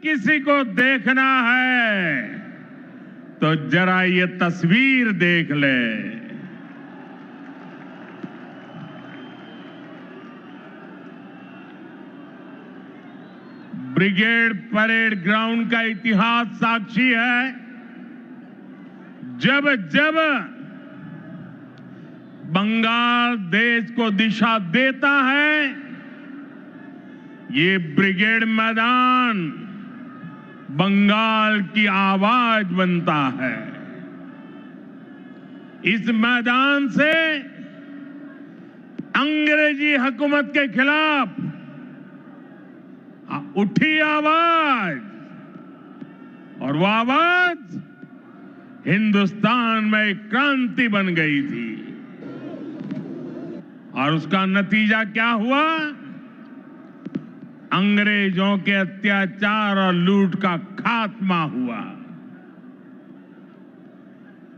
किसी को देखना है तो जरा ये तस्वीर देख ले। ब्रिगेड परेड ग्राउंड का इतिहास साक्षी है, जब जब बंगाल देश को दिशा देता है, ये ब्रिगेड मैदान बंगाल की आवाज बनता है। इस मैदान से अंग्रेजी हुकूमत के खिलाफ उठी आवाज, और वो आवाज हिंदुस्तान में एक क्रांति बन गई थी। और उसका नतीजा क्या हुआ? अंग्रेजों के अत्याचार और लूट का खात्मा हुआ।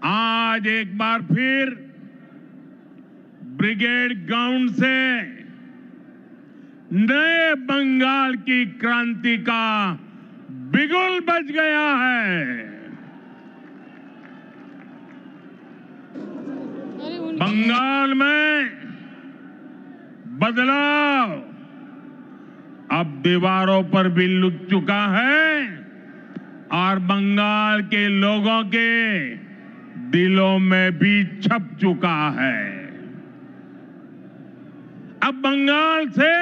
आज एक बार फिर ब्रिगेड ग्राउंड से नए बंगाल की क्रांति का बिगुल बज गया है। बंगाल में बदलाव अब दीवारों पर भी लुक चुका है और बंगाल के लोगों के दिलों में भी छप चुका है। अब बंगाल से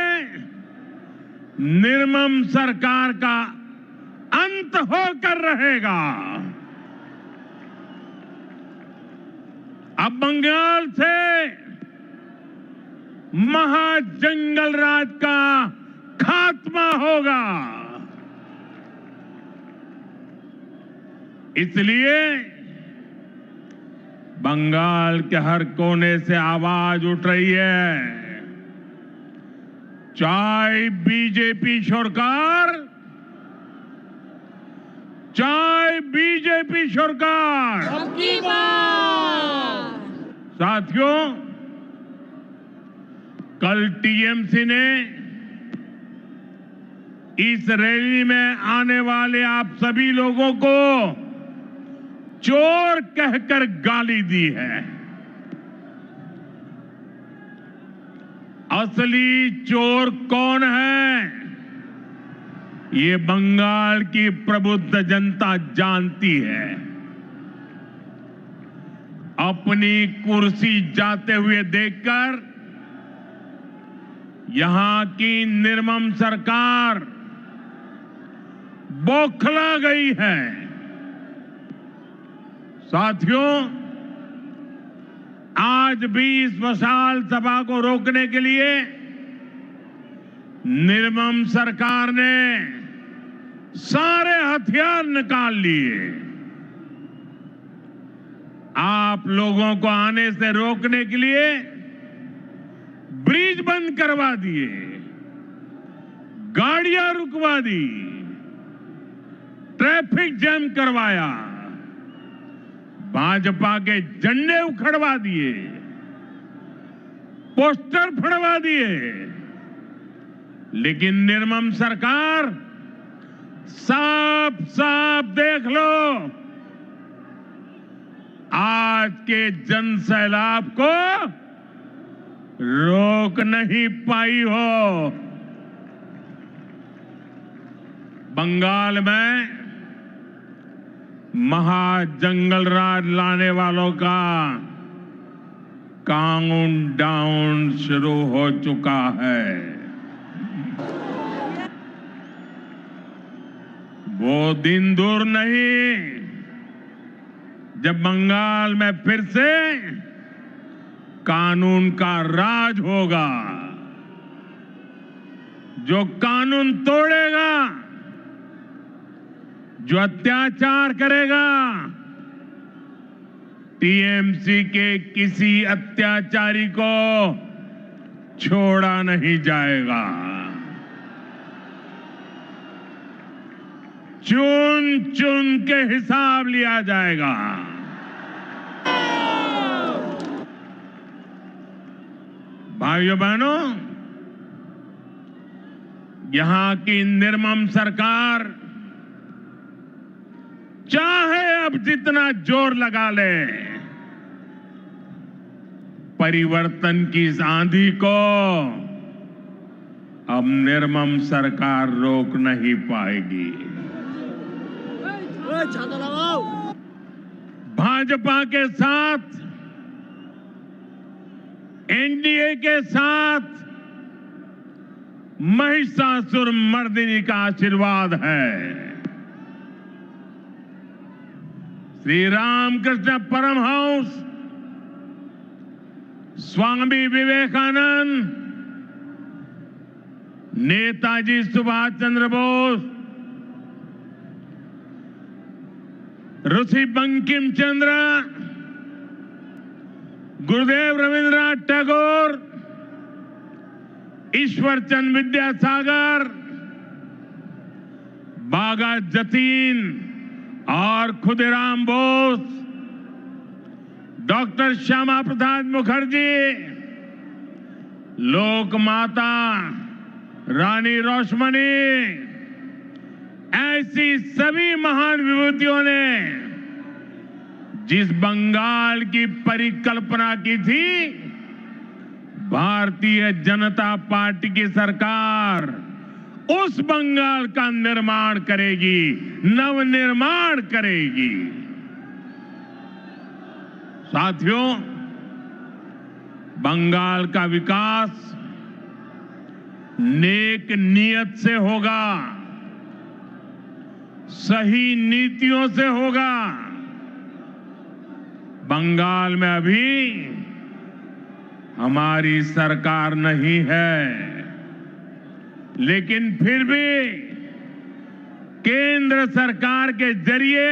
निर्मम सरकार का अंत होकर रहेगा। अब बंगाल से महाजंगल राज का खात्मा होगा। इसलिए बंगाल के हर कोने से आवाज उठ रही है, चाहे बीजेपी सरकार, चाहे बीजेपी सरकार। साथियों, कल टीएमसी ने इस रैली में आने वाले आप सभी लोगों को चोर कहकर गाली दी है। असली चोर कौन है, ये बंगाल की प्रबुद्ध जनता जानती है। अपनी कुर्सी जाते हुए देखकर यहां की निर्मम सरकार बौखला गई है। साथियों, आज भी इस विशाल सभा को रोकने के लिए निर्मम सरकार ने सारे हथियार निकाल लिए। आप लोगों को आने से रोकने के लिए ब्रिज बंद करवा दिए, गाड़ियां रुकवा दी, ट्रैफिक जैम करवाया, भाजपा के झंडे उखड़वा दिए, पोस्टर फड़वा दिए। लेकिन निर्मम सरकार, साफ साफ देख लो, आज के जन सैलाब को रोक नहीं पाई हो। बंगाल में महाजंगल राज लाने वालों का काउंटडाउन शुरू हो चुका है। वो दिन दूर नहीं जब बंगाल में फिर से कानून का राज होगा। जो कानून तोड़ेगा, जो अत्याचार करेगा, टीएमसी के किसी अत्याचारी को छोड़ा नहीं जाएगा। चुन चुन के हिसाब लिया जाएगा। भाइयों बहनों, यहां की निर्मम सरकार चाहे अब जितना जोर लगा ले, परिवर्तन की इस आंधी को अब निर्मम सरकार रोक नहीं पाएगी। भाजपा के साथ, एनडीए के साथ महिषासुर मर्दिनी का आशीर्वाद है। श्री रामकृष्ण परमहंस, स्वामी विवेकानंद, नेताजी सुभाष चंद्र बोस, ऋषि बंकिम चंद्र, गुरुदेव रविंद्रनाथ टैगोर, ईश्वर चंद विद्यासागर, बागा जतीन और खुदीराम बोस, डॉक्टर श्यामा प्रसाद मुखर्जी, लोक माता रानी रोशमनी, ऐसी सभी महान विभूतियों ने जिस बंगाल की परिकल्पना की थी, भारतीय जनता पार्टी की सरकार उस बंगाल का निर्माण करेगी, नवनिर्माण करेगी। साथियों, बंगाल का विकास नेक नियत से होगा, सही नीतियों से होगा। बंगाल में अभी हमारी सरकार नहीं है, लेकिन फिर भी केंद्र सरकार के जरिए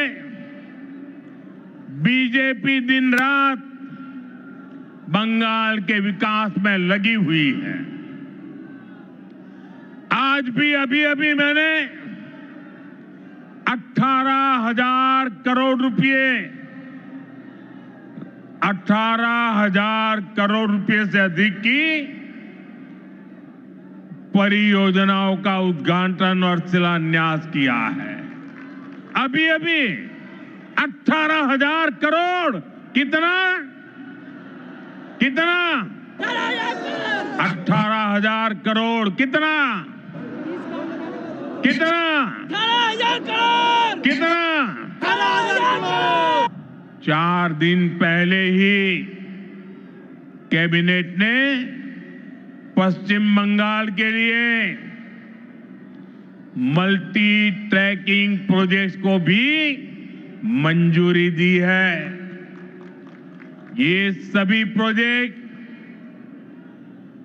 बीजेपी दिन रात बंगाल के विकास में लगी हुई है। आज भी अभी मैंने 18,000 करोड़ रुपए 18,000 करोड़ रुपए से अधिक की परियोजनाओं का उद्घाटन और शिलान्यास किया है। अभी 18,000 करोड़ कितना 18,000 करोड़ कितना 4 दिन पहले ही कैबिनेट ने पश्चिम बंगाल के लिए मल्टी ट्रैकिंग प्रोजेक्ट्स को भी मंजूरी दी है। ये सभी प्रोजेक्ट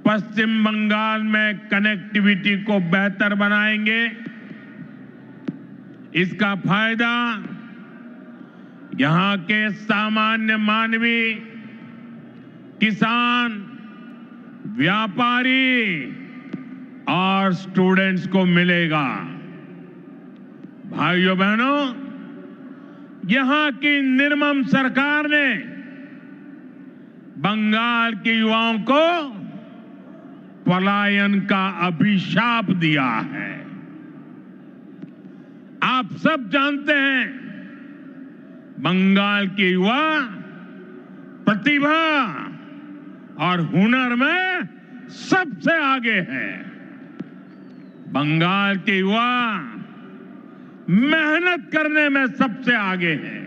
पश्चिम बंगाल में कनेक्टिविटी को बेहतर बनाएंगे। इसका फायदा यहां के सामान्य मानवी, किसान, व्यापारी और स्टूडेंट्स को मिलेगा। भाइयों बहनों, यहां की निर्मम सरकार ने बंगाल के युवाओं को पलायन का अभिशाप दिया है। आप सब जानते हैं, बंगाल के युवा प्रतिभा और हुनर में सबसे आगे हैं। बंगाल के युवा मेहनत करने में सबसे आगे हैं।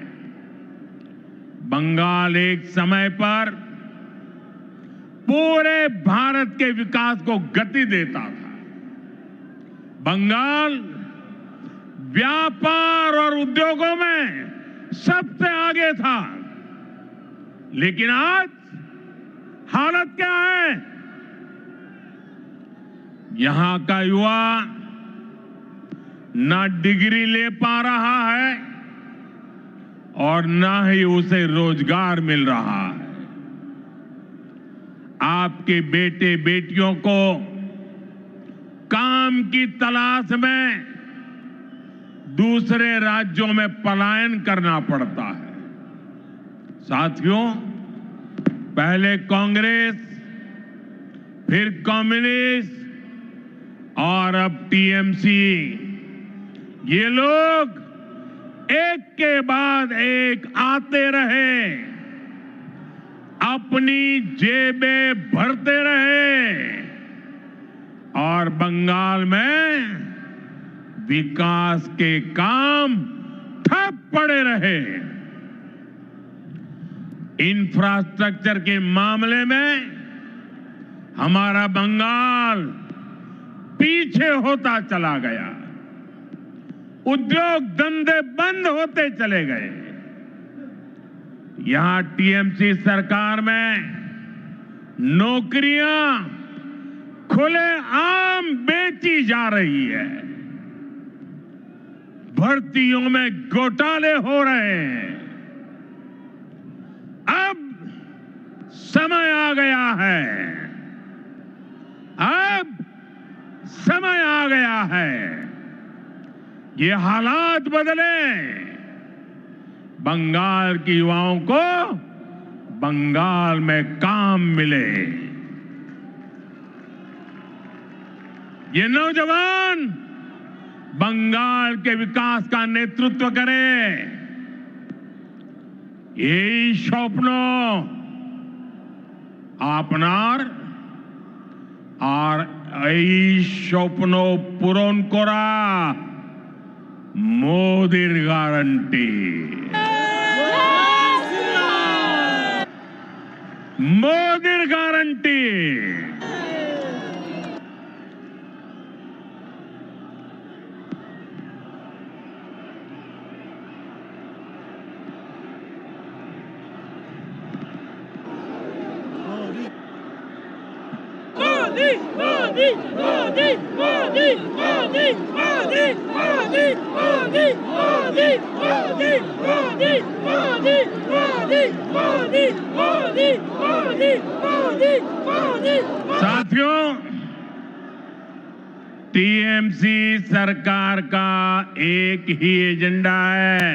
बंगाल एक समय पर पूरे भारत के विकास को गति देता था। बंगाल व्यापार और उद्योगों में सबसे आगे था, लेकिन आज हालत क्या है? यहां का युवा ना डिग्री ले पा रहा है और ना ही उसे रोजगार मिल रहा है। आपके बेटे बेटियों को काम की तलाश में दूसरे राज्यों में पलायन करना पड़ता है। साथियों, पहले कांग्रेस, फिर कम्युनिस्ट और अब टीएमसी, ये लोग एक के बाद एक आते रहे, अपनी जेबें भरते रहे और बंगाल में विकास के काम ठप पड़े रहे। इंफ्रास्ट्रक्चर के मामले में हमारा बंगाल पीछे होता चला गया, उद्योग धंधे बंद होते चले गए। यहां टीएमसी सरकार में नौकरियां खुलेआम बेची जा रही है, भर्तियों में घोटाले हो रहे हैं। अब समय आ गया है, अब समय आ गया है, ये हालात बदले, बंगाल के युवाओं को बंगाल में काम मिले। ये नौजवान बंगाल के विकास का नेतृत्व करें, এই স্বপ্ন আপনার আর এই স্বপ্ন পূরণ করা মোদির গ্যারান্টি, মোদির গ্যারান্টি। साथियों, टीएमसी सरकार का एक ही एजेंडा है,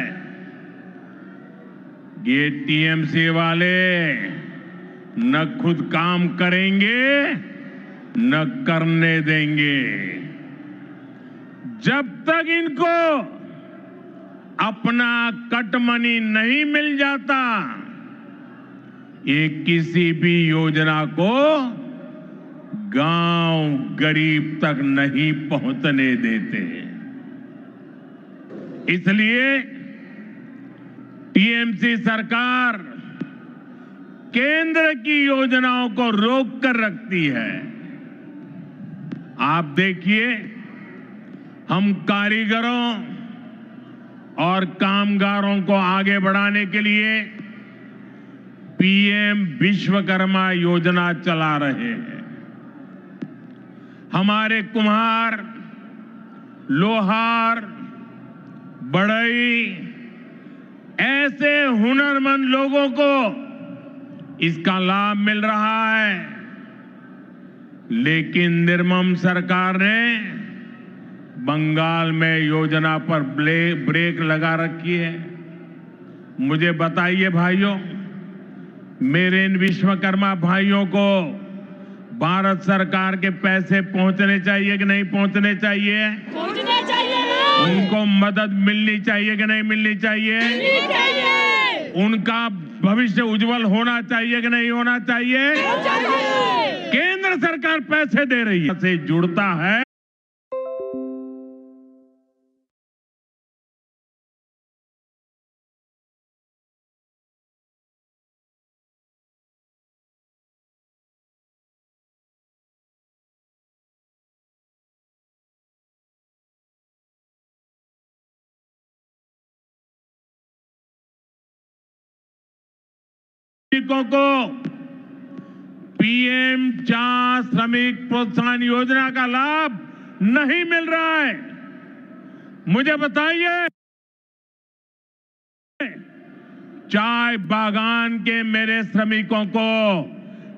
ये टीएमसी वाले न खुद काम करेंगे न करने देंगे। जब तक इनको अपना कट मनी नहीं मिल जाता, ये किसी भी योजना को गांव गरीब तक नहीं पहुंचने देते। इसलिए टीएमसी सरकार केंद्र की योजनाओं को रोक कर रखती है। आप देखिए, हम कारीगरों और कामगारों को आगे बढ़ाने के लिए पीएम विश्वकर्मा योजना चला रहे हैं। हमारे कुम्हार, लोहार, बढ़ई, ऐसे हुनरमंद लोगों को इसका लाभ मिल रहा है, लेकिन निर्मम सरकार ने बंगाल में योजना पर ब्रेक लगा रखी है। मुझे बताइए भाइयों, मेरे इन विश्वकर्मा भाइयों को भारत सरकार के पैसे पहुंचने चाहिए कि नहीं पहुंचने चाहिए? पहुंचने चाहिए। उनको मदद मिलनी चाहिए कि नहीं मिलनी चाहिए? मिलनी चाहिए। उनका भविष्य उज्जवल होना चाहिए कि नहीं होना चाहिए? चाहिए। केंद्र सरकार पैसे दे रही है, से जुड़ता है। श्रमिकों को पीएम 4 श्रमिक प्रोत्साहन योजना का लाभ नहीं मिल रहा है। मुझे बताइए, चाय बागान के मेरे श्रमिकों को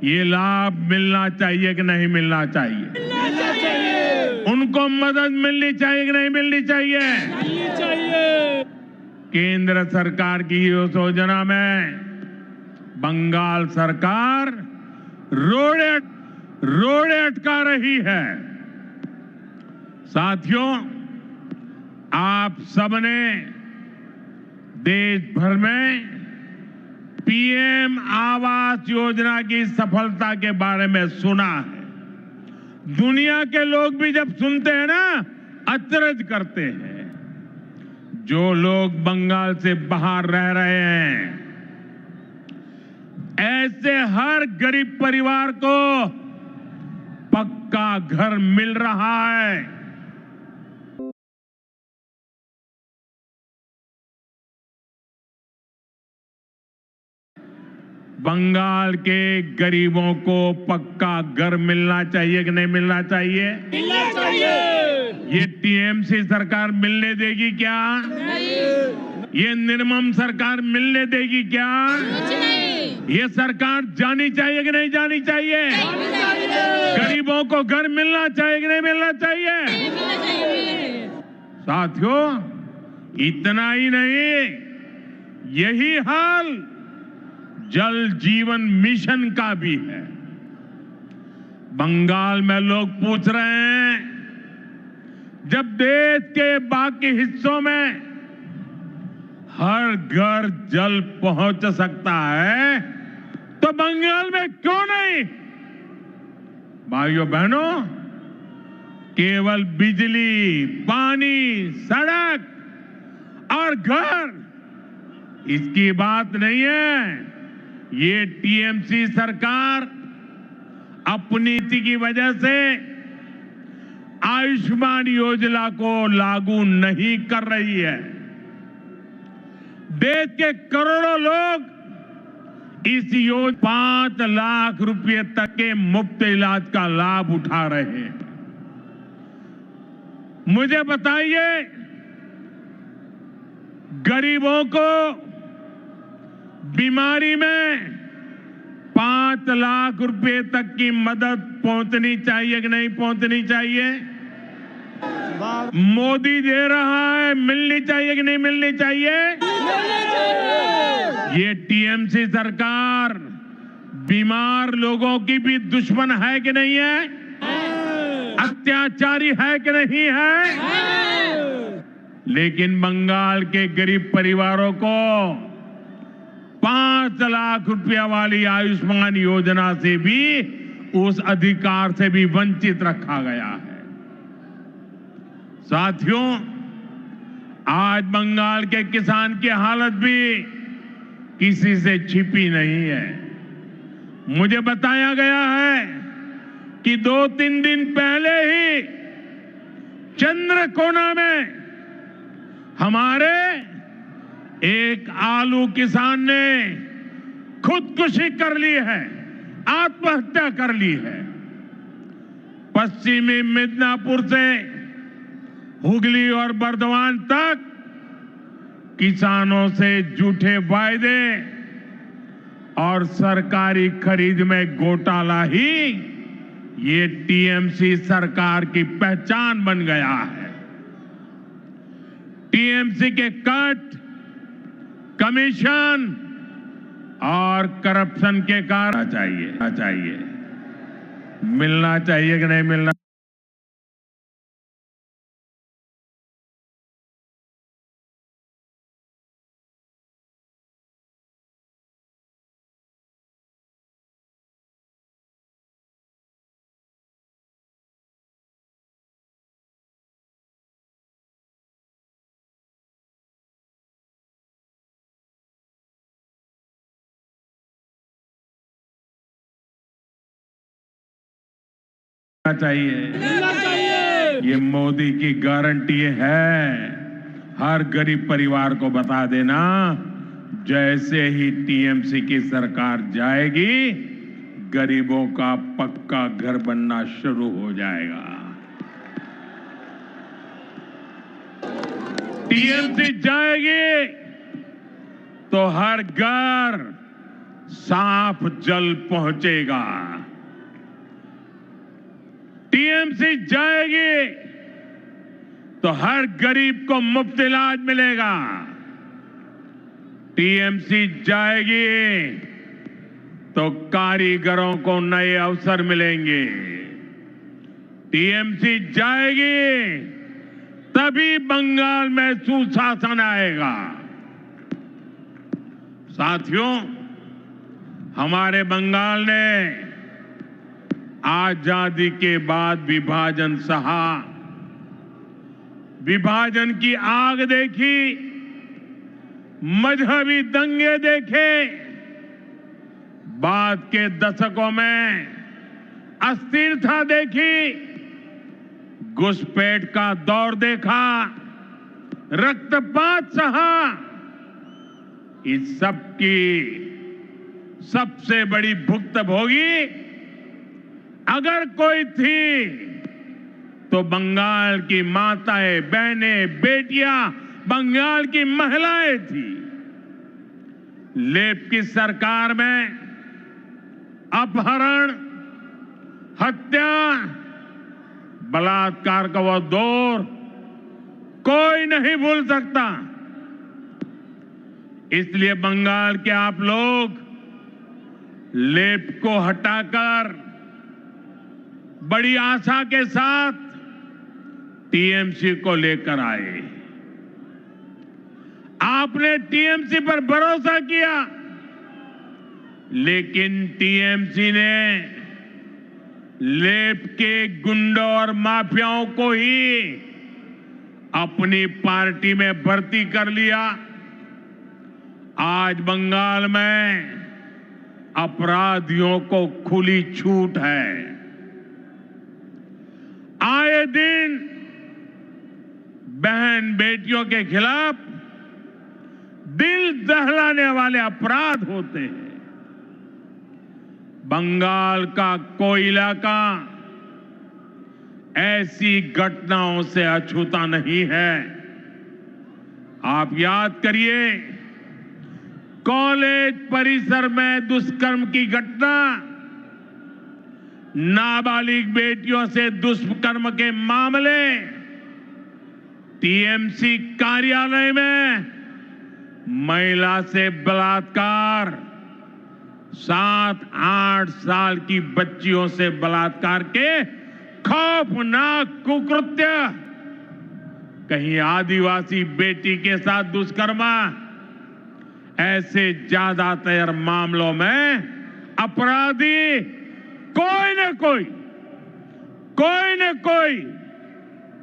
ये लाभ मिलना चाहिए कि नहीं मिलना चाहिए? मिलना चाहिए। उनको मदद मिलनी चाहिए कि नहीं मिलनी चाहिए? मिलनी चाहिए। केंद्र सरकार की इस योजना में बंगाल सरकार रोड़े अटका रही है। साथियों, आप सबने देश भर में पीएम आवास योजना की सफलता के बारे में सुना है। दुनिया के लोग भी जब सुनते हैं ना, अचरज करते हैं। जो लोग बंगाल से बाहर रह रहे हैं, ऐसे हर गरीब परिवार को पक्का घर मिल रहा है। बंगाल के गरीबों को पक्का घर मिलना चाहिए कि नहीं मिलना चाहिए? मिलना चाहिए। ये टीएमसी सरकार मिलने देगी क्या? नहीं। ये निर्मम सरकार मिलने देगी क्या? कुछ नहीं। ये सरकार जानी चाहिए कि नहीं जानी चाहिए? गरीबों को घर मिलना चाहिए कि नहीं मिलना चाहिए? मिलना चाहिए। साथियों, इतना ही नहीं, यही हाल जल जीवन मिशन का भी है। बंगाल में लोग पूछ रहे हैं, जब देश के बाकी हिस्सों में हर घर जल पहुंच सकता है, तो बंगाल में क्यों नहीं? भाइयों बहनों, केवल बिजली, पानी, सड़क और घर इसकी बात नहीं है। ये टीएमसी सरकार अपनी नीति की वजह से आयुष्मान योजना को लागू नहीं कर रही है। देश के करोड़ों लोग इस योजना 5 लाख रुपए तक के मुफ्त इलाज का लाभ उठा रहे हैं। मुझे बताइए, गरीबों को बीमारी में 5 लाख रुपए तक की मदद पहुंचनी चाहिए कि नहीं पहुंचनी चाहिए? मोदी दे रहा है, मिलनी चाहिए कि नहीं मिलनी चाहिए? ये टीएमसी सरकार बीमार लोगों की भी दुश्मन है कि नहीं है? अत्याचारी है कि नहीं है? लेकिन बंगाल के गरीब परिवारों को 5 लाख रुपया वाली आयुष्मान योजना से भी, उस अधिकार से भी वंचित रखा गया है। साथियों, आज बंगाल के किसान की हालत भी किसी से छिपी नहीं है। मुझे बताया गया है कि 2-3 दिन पहले ही चंद्रकोना में हमारे एक आलू किसान ने खुदकुशी कर ली है, आत्महत्या कर ली है। पश्चिमी मिदनापुर से हुगली और बर्दवान तक किसानों से झूठे वायदे और सरकारी खरीद में घोटाला ही ये टीएमसी सरकार की पहचान बन गया है। टीएमसी के कट, कमीशन और करप्शन के कारण चाहिए मिलना चाहिए कि नहीं मिलना? मिलना चाहिए। ये मोदी की गारंटी है। हर गरीब परिवार को बता देना, जैसे ही टीएमसी की सरकार जाएगी, गरीबों का पक्का घर बनना शुरू हो जाएगा। टीएमसी जाएगी तो हर घर साफ जल पहुंचेगा। टीएमसी जाएगी तो हर गरीब को मुफ्त इलाज मिलेगा। टीएमसी जाएगी तो कारीगरों को नए अवसर मिलेंगे। टीएमसी जाएगी तभी बंगाल में सुशासन आएगा। साथियों, हमारे बंगाल ने आजादी के बाद विभाजन सहा, विभाजन की आग देखी, मजहबी दंगे देखे, बाद के दशकों में अस्थिरता देखी, घुसपैठ का दौर देखा, रक्तपात सहा। इस सब की सबसे बड़ी भुक्तभोगी अगर कोई थी तो बंगाल की माताएं, बहनें, बेटियां, बंगाल की महिलाएं थी। लेप की सरकार में अपहरण, हत्या, बलात्कार का वो दौर कोई नहीं भूल सकता। इसलिए बंगाल के आप लोग लेप को हटाकर बड़ी आशा के साथ टीएमसी को लेकर आए। आपने टीएमसी पर भरोसा किया, लेकिन टीएमसी ने लेप के गुंडों और माफियाओं को ही अपनी पार्टी में भर्ती कर लिया। आज बंगाल में अपराधियों को खुली छूट है। आए दिन बहन बेटियों के खिलाफ दिल दहलाने वाले अपराध होते हैं। बंगाल का कोई इलाका ऐसी घटनाओं से अछूता नहीं है। आप याद करिए, कॉलेज परिसर में दुष्कर्म की घटना, नाबालिग बेटियों से दुष्कर्म के मामले, टीएमसी कार्यालय में महिला से बलात्कार, 7-8 साल की बच्चियों से बलात्कार के खौफनाक कुकृत्य, कहीं आदिवासी बेटी के साथ दुष्कर्म, ऐसे ज्यादातर मामलों में अपराधी कोई न कोई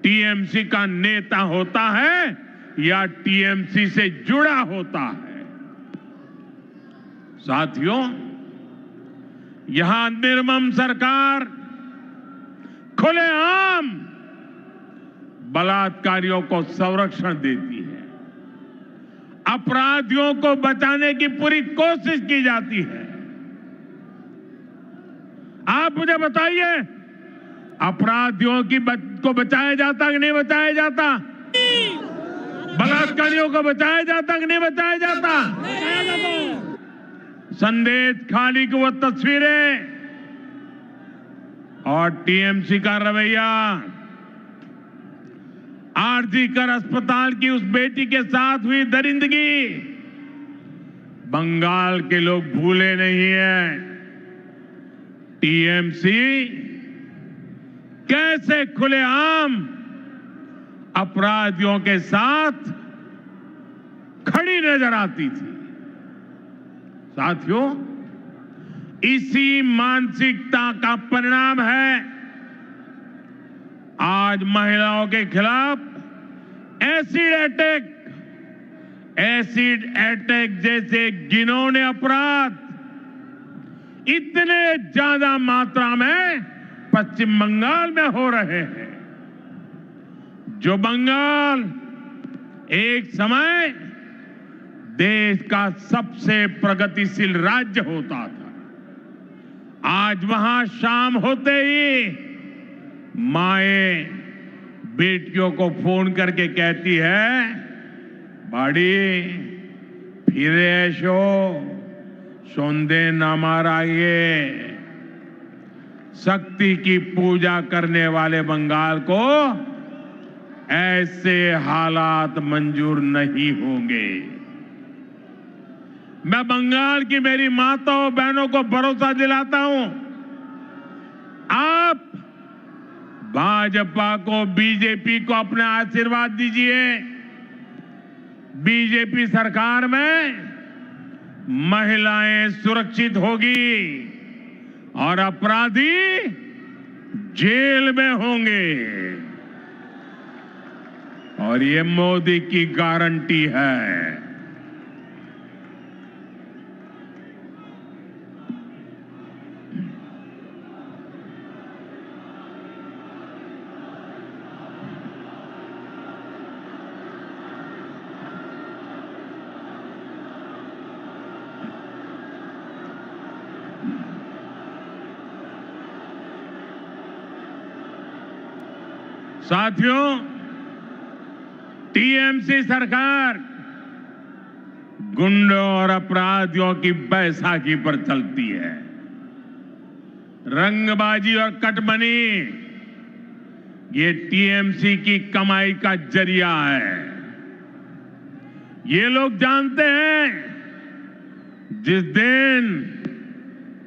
टीएमसी का नेता होता है या टीएमसी से जुड़ा होता है। साथियों, यहां निर्मम सरकार खुलेआम बलात्कारियों को संरक्षण देती है। अपराधियों को बचाने की पूरी कोशिश की जाती है। आप मुझे बताइए, अपराधियों को बचाया जाता कि नहीं बचाया जाता? बलात्कारियों को बचाया जाता कि नहीं बचाया जाता? संदेश खाली की वो तस्वीरें और टीएमसी का रवैया, आरजीकर अस्पताल की उस बेटी के साथ हुई दरिंदगी, बंगाल के लोग भूले नहीं हैं। टीएमसी कैसे खुलेआम अपराधियों के साथ खड़ी नजर आती थी। साथियों, इसी मानसिकता का परिणाम है आज महिलाओं के खिलाफ एसिड अटैक जैसे घिनौने अपराध इतने ज्यादा मात्रा में पश्चिम बंगाल में हो रहे हैं। जो बंगाल एक समय देश का सबसे प्रगतिशील राज्य होता था, आज वहां शाम होते ही माएं बेटियों को फोन करके कहती है, बाड़ी फिरे ऐशो सौंदे नामाराये। शक्ति की पूजा करने वाले बंगाल को ऐसे हालात मंजूर नहीं होंगे। मैं बंगाल की मेरी माताओं बहनों को भरोसा दिलाता हूं, आप भाजपा को, बीजेपी को अपने आशीर्वाद दीजिए। बीजेपी सरकार में महिलाएं सुरक्षित होगी और अपराधी जेल में होंगे। और ये मोदी की गारंटी है। साथियों, टीएमसी सरकार गुंडों और अपराधियों की बैसाखी पर चलती है। रंगबाजी और कटमनी ये टीएमसी की कमाई का जरिया है। ये लोग जानते हैं, जिस दिन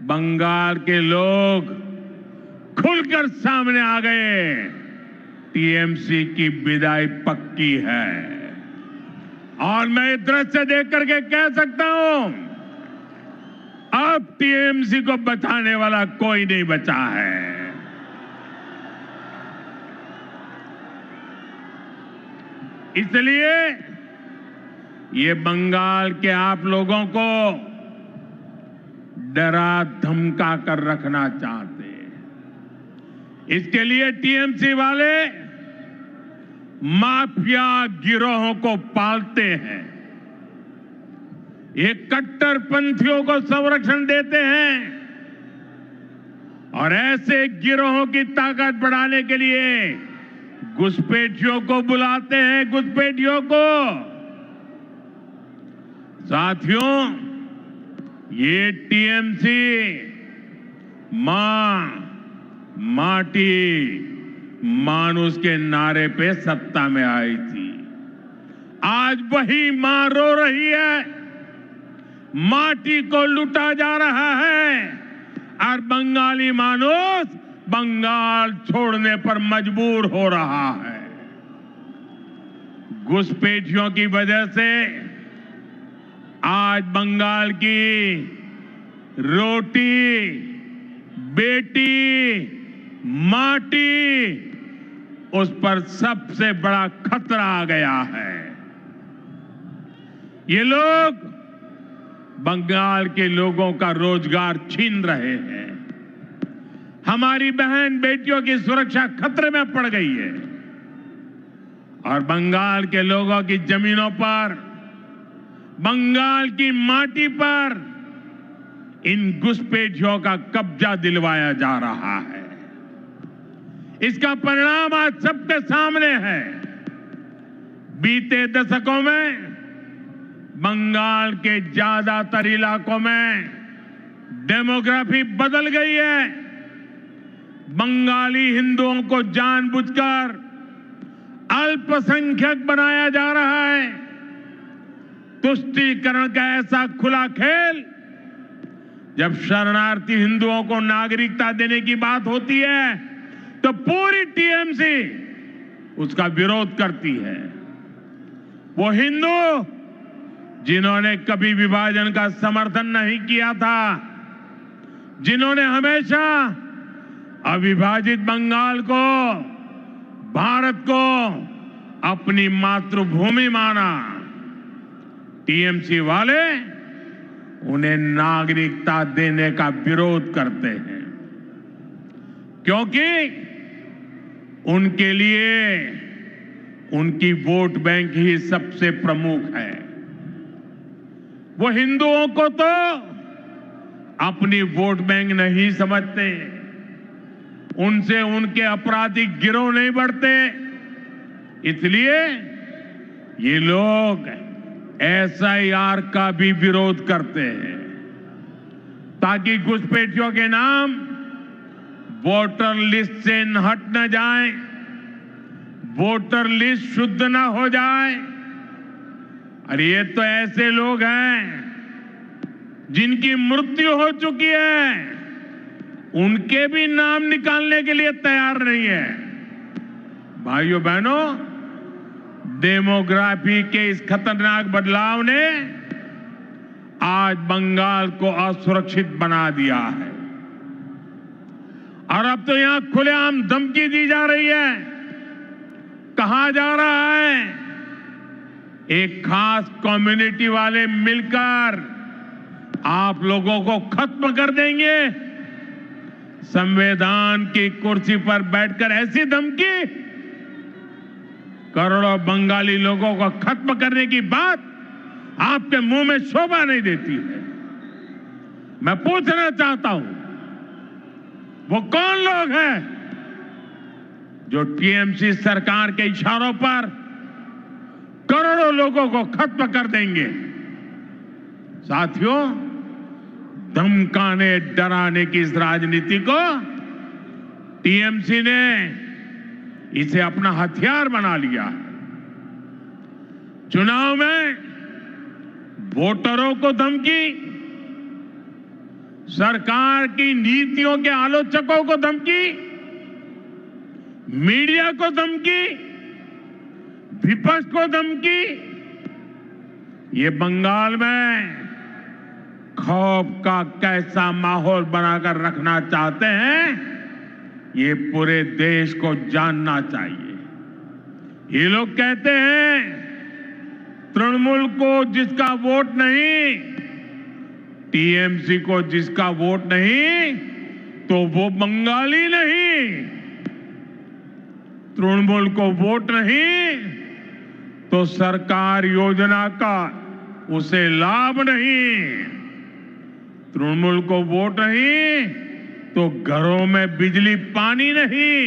बंगाल के लोग खुलकर सामने आ गए, टीएमसी की विदाई पक्की है। और मैं ये दृश्य देख करके कह सकता हूं, अब टीएमसी को बचाने वाला कोई नहीं बचा है। इसलिए ये बंगाल के आप लोगों को डरा धमका कर रखना चाहते हैं। इसके लिए टीएमसी वाले माफिया गिरोहों को पालते हैं। ये कट्टरपंथियों को संरक्षण देते हैं और ऐसे गिरोहों की ताकत बढ़ाने के लिए घुसपैठियों को बुलाते हैं। घुसपैठियों को, साथियों, ये टीएमसी माटी मानुष के नारे पे सत्ता में आई थी। आज वही मां रो रही है। माटी को लूटा जा रहा है और बंगाली मानुष बंगाल छोड़ने पर मजबूर हो रहा है। घुसपैठियों की वजह से आज बंगाल की रोटी, बेटी, माटी, उस पर सबसे बड़ा खतरा आ गया है। ये लोग बंगाल के लोगों का रोजगार छीन रहे हैं। हमारी बहन बेटियों की सुरक्षा खतरे में पड़ गई है और बंगाल के लोगों की जमीनों पर, बंगाल की माटी पर इन घुसपैठियों का कब्जा दिलवाया जा रहा है। इसका परिणाम आज सबके सामने है। बीते दशकों में बंगाल के ज्यादातर इलाकों में डेमोग्राफी बदल गई है। बंगाली हिंदुओं को जानबूझकर अल्पसंख्यक बनाया जा रहा है। तुष्टीकरण का ऐसा खुला खेल, जब शरणार्थी हिंदुओं को नागरिकता देने की बात होती है तो पूरी टीएमसी उसका विरोध करती है। वो हिंदू जिन्होंने कभी विभाजन का समर्थन नहीं किया था, जिन्होंने हमेशा अविभाजित बंगाल को, भारत को अपनी मातृभूमि माना, टीएमसी वाले उन्हें नागरिकता देने का विरोध करते हैं, क्योंकि उनके लिए उनकी वोट बैंक ही सबसे प्रमुख है। वो हिंदुओं को तो अपनी वोट बैंक नहीं समझते, उनसे उनके आपराधिक गिरोह नहीं बढ़ते। इसलिए ये लोग एसआईआर का भी विरोध करते हैं, ताकि घुसपैठियों के नाम वोटर लिस्ट से हट न जाए, वोटर लिस्ट शुद्ध न हो जाए। और ये तो ऐसे लोग हैं जिनकी मृत्यु हो चुकी है, उनके भी नाम निकालने के लिए तैयार नहीं है। भाइयों बहनों, डेमोग्राफी के इस खतरनाक बदलाव ने आज बंगाल को असुरक्षित बना दिया है और अब तो यहां खुलेआम धमकी दी जा रही है। कहा जा रहा है एक खास कम्युनिटी वाले मिलकर आप लोगों को खत्म कर देंगे। संविधान की कुर्सी पर बैठकर ऐसी धमकी, करोड़ों बंगाली लोगों को खत्म करने की बात आपके मुंह में शोभा नहीं देती है। मैं पूछना चाहता हूं, वो कौन लोग हैं जो टीएमसी सरकार के इशारों पर करोड़ों लोगों को खत्म कर देंगे? साथियों, धमकाने डराने की इस राजनीति को टीएमसी ने इसे अपना हथियार बना लिया। चुनाव में वोटरों को धमकी, सरकार की नीतियों के आलोचकों को धमकी, मीडिया को धमकी, विपक्ष को धमकी। ये बंगाल में खौफ का कैसा माहौल बनाकर रखना चाहते हैं, ये पूरे देश को जानना चाहिए। ये लोग कहते हैं तृणमूल को जिसका वोट नहीं, टीएमसी को जिसका वोट नहीं, तो वो बंगाली नहीं। तृणमूल को वोट नहीं तो सरकार योजना का उसे लाभ नहीं। तृणमूल को वोट नहीं तो घरों में बिजली पानी नहीं।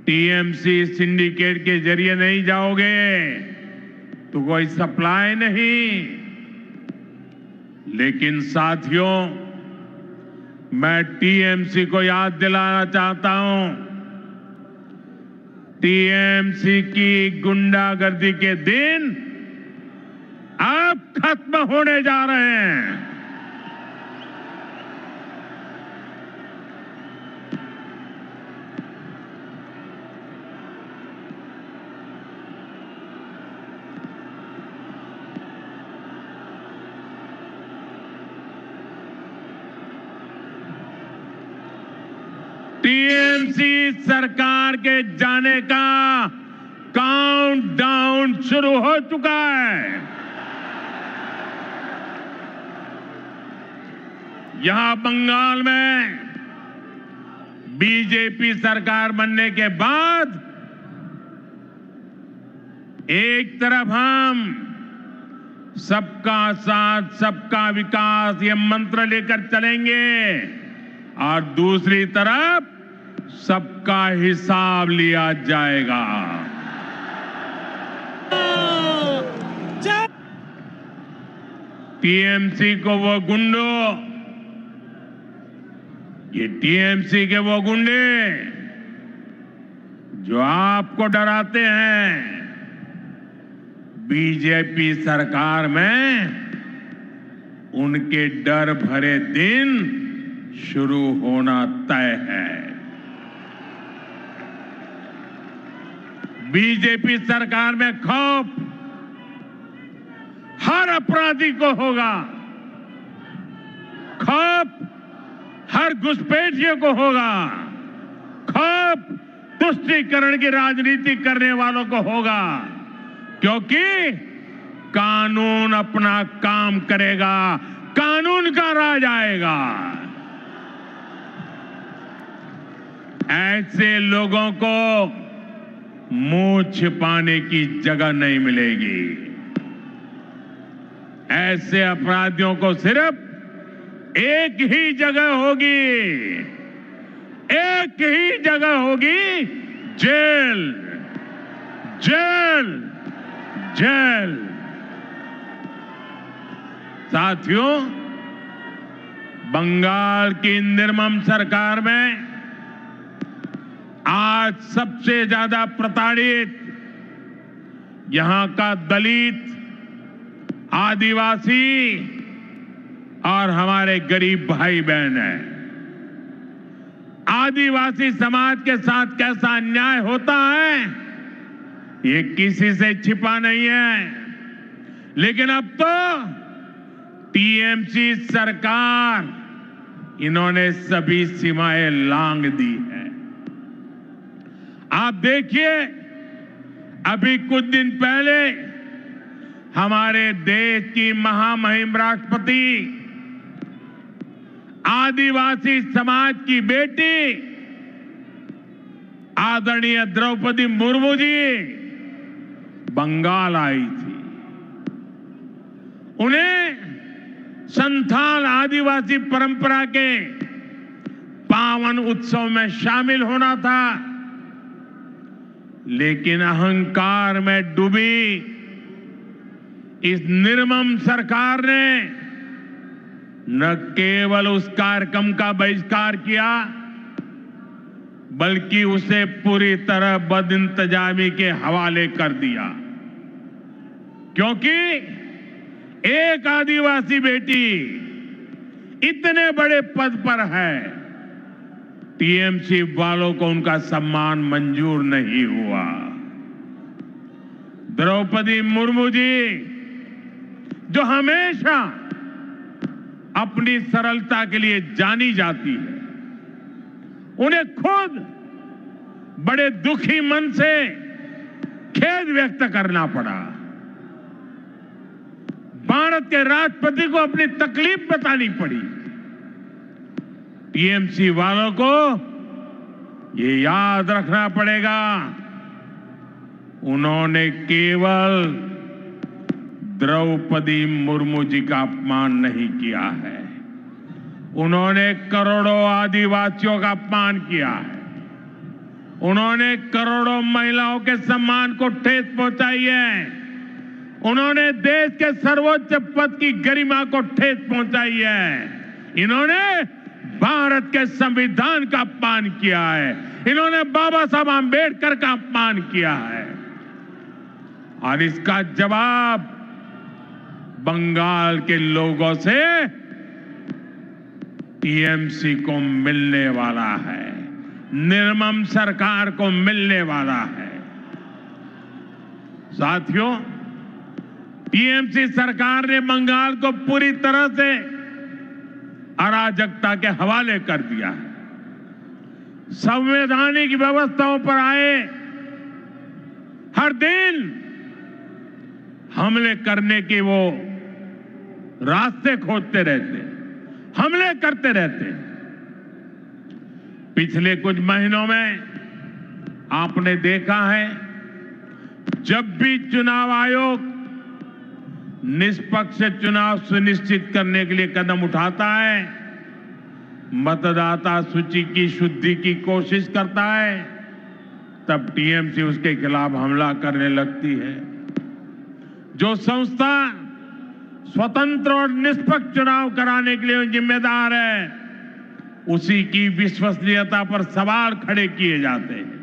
टीएमसी सिंडिकेट के जरिए नहीं जाओगे तो कोई सप्लाई नहीं। लेकिन साथियों, मैं टीएमसी को याद दिलाना चाहता हूं, टीएमसी की गुंडागर्दी के दिन अब खत्म होने जा रहे हैं। टीएमसी सरकार के जाने का काउंटडाउन शुरू हो चुका है। यहां बंगाल में बीजेपी सरकार बनने के बाद एक तरफ हम सबका साथ सबका विकास ये मंत्र लेकर चलेंगे और दूसरी तरफ सबका हिसाब लिया जाएगा। टीएमसी को वो गुंडों, ये टीएमसी के वो गुंडे जो आपको डराते हैं, बीजेपी सरकार में उनके डर भरे दिन शुरू होना तय है। बीजेपी सरकार में खौफ हर अपराधी को होगा, खौफ हर घुसपैठियों को होगा, खौफ तुष्टीकरण की राजनीति करने वालों को होगा, क्योंकि कानून अपना काम करेगा, कानून का राज आएगा। ऐसे लोगों को मुंह छिपाने की जगह नहीं मिलेगी। ऐसे अपराधियों को सिर्फ एक ही जगह होगी, एक ही जगह होगी, जेल, जेल, जेल। साथियों, बंगाल की निर्मम सरकार में आज सबसे ज्यादा प्रताड़ित यहां का दलित, आदिवासी और हमारे गरीब भाई बहन हैं। आदिवासी समाज के साथ कैसा अन्याय होता है ये किसी से छिपा नहीं है, लेकिन अब तो टीएमसी सरकार इन्होंने सभी सीमाएं लांघ दी है। आप देखिए, अभी कुछ दिन पहले हमारे देश की महामहिम राष्ट्रपति आदिवासी समाज की बेटी आदरणीय द्रौपदी मुर्मू जी बंगाल आई थी। उन्हें संथाल आदिवासी परंपरा के पावन उत्सव में शामिल होना था, लेकिन अहंकार में डूबी इस निर्मम सरकार ने न केवल उस कार्यक्रम का बहिष्कार किया, बल्कि उसे पूरी तरह बदइंतजामी के हवाले कर दिया। क्योंकि एक आदिवासी बेटी इतने बड़े पद पर है, टीएमसी वालों को उनका सम्मान मंजूर नहीं हुआ। द्रौपदी मुर्मू जी, जो हमेशा अपनी सरलता के लिए जानी जाती है, उन्हें खुद बड़े दुखी मन से खेद व्यक्त करना पड़ा। भारत के राष्ट्रपति को अपनी तकलीफ बतानी पड़ी। टीएमसी वालों को ये याद रखना पड़ेगा, उन्होंने केवल द्रौपदी मुर्मू जी का अपमान नहीं किया है, उन्होंने करोड़ों आदिवासियों का अपमान किया है। उन्होंने करोड़ों महिलाओं के सम्मान को ठेस पहुंचाई है। उन्होंने देश के सर्वोच्च पद की गरिमा को ठेस पहुंचाई है। इन्होंने भारत के संविधान का अपमान किया है। इन्होंने बाबा साहब आंबेडकर का अपमान किया है। और इसका जवाब बंगाल के लोगों से टीएमसी को मिलने वाला है, निर्मम सरकार को मिलने वाला है। साथियों, टीएमसी सरकार ने बंगाल को पूरी तरह से अराजकता के हवाले कर दिया है। संवैधानिक व्यवस्थाओं पर आए हर दिन हमले करने के वो रास्ते खोजते रहते, हमले करते रहते। पिछले कुछ महीनों में आपने देखा है, जब भी चुनाव आयोग निष्पक्ष चुनाव सुनिश्चित करने के लिए कदम उठाता है, मतदाता सूची की शुद्धि की कोशिश करता है, तब टीएमसी उसके खिलाफ हमला करने लगती है। जो संस्था स्वतंत्र और निष्पक्ष चुनाव कराने के लिए जिम्मेदार है, उसी की विश्वसनीयता पर सवाल खड़े किए जाते हैं।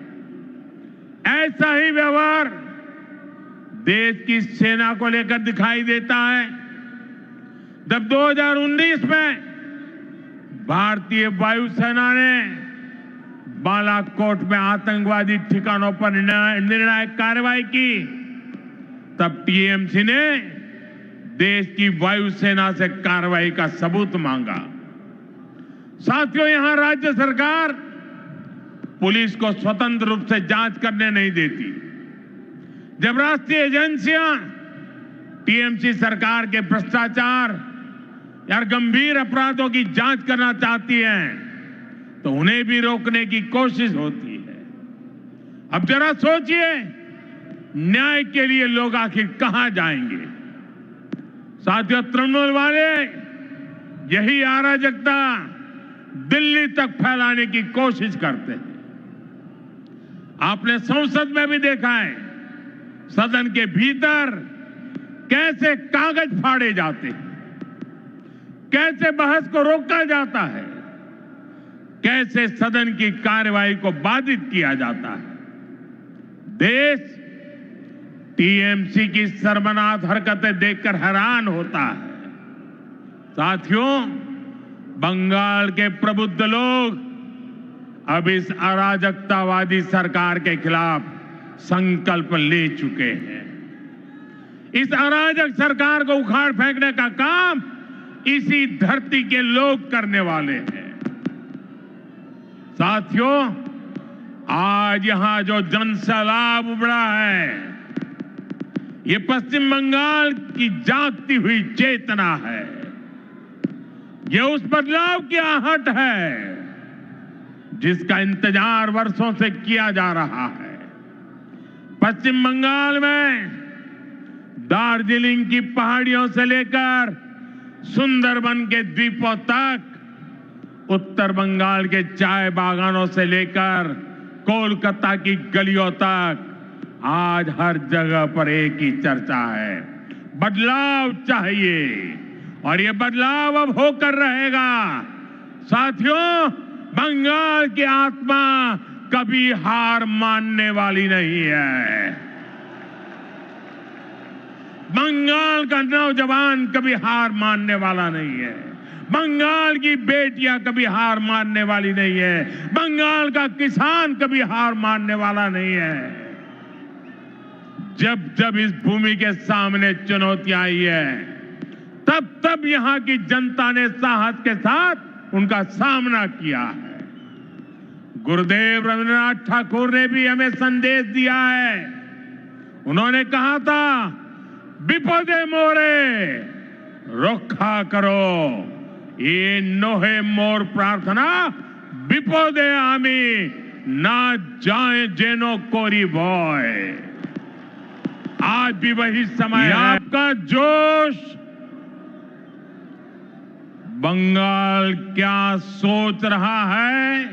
ऐसा ही व्यवहार देश की सेना को लेकर दिखाई देता है। जब 2019 में भारतीय वायुसेना ने बालाकोट में आतंकवादी ठिकानों पर निर्णायक कार्रवाई की, तब टीएमसी ने देश की वायुसेना से कार्रवाई का सबूत मांगा। साथियों, यहां राज्य सरकार पुलिस को स्वतंत्र रूप से जांच करने नहीं देती। जब राष्ट्रीय एजेंसियां टीएमसी सरकार के भ्रष्टाचार या गंभीर अपराधों की जांच करना चाहती हैं, तो उन्हें भी रोकने की कोशिश होती है। अब जरा सोचिए, न्याय के लिए लोग आखिर कहां जाएंगे? साथियों, तृणमूल वाले यही अराजकता दिल्ली तक फैलाने की कोशिश करते हैं। आपने संसद में भी देखा है, सदन के भीतर कैसे कागज फाड़े जाते हैं, कैसे बहस को रोका जाता है, कैसे सदन की कार्यवाही को बाधित किया जाता है। देश टीएमसी की शर्मनाक हरकतें देखकर हैरान होता है। साथियों, बंगाल के प्रबुद्ध लोग अब इस अराजकतावादी सरकार के खिलाफ संकल्प ले चुके हैं। इस अराजक सरकार को उखाड़ फेंकने का काम इसी धरती के लोग करने वाले हैं। साथियों, आज यहां जो जनसैलाब उमड़ा है, ये पश्चिम बंगाल की जागती हुई चेतना है। ये उस बदलाव की आहट है जिसका इंतजार वर्षों से किया जा रहा है। पश्चिम बंगाल में दार्जिलिंग की पहाड़ियों से लेकर सुंदरबन के द्वीपों तक, उत्तर बंगाल के चाय बागानों से लेकर कोलकाता की गलियों तक, आज हर जगह पर एक ही चर्चा है, बदलाव चाहिए। और ये बदलाव अब होकर रहेगा। साथियों, बंगाल की आत्मा कभी हार मानने वाली नहीं है। बंगाल का नौजवान कभी हार मानने वाला नहीं है। बंगाल की बेटियां कभी हार मानने वाली नहीं है। बंगाल का किसान कभी हार मानने वाला नहीं है। जब जब इस भूमि के सामने चुनौतियां आई है, तब तब यहां की जनता ने साहस के साथ उनका सामना किया है। गुरुदेव रविंद्रनाथ ठाकुर ने भी हमें संदेश दिया है। उन्होंने कहा था, विपदे मोरे रक्षा करो, ये नोहे मोर प्रार्थना विपदे आमी ना जाए जेनो कोरी भय। आज भी वही समय है। आपका जोश, बंगाल क्या सोच रहा है,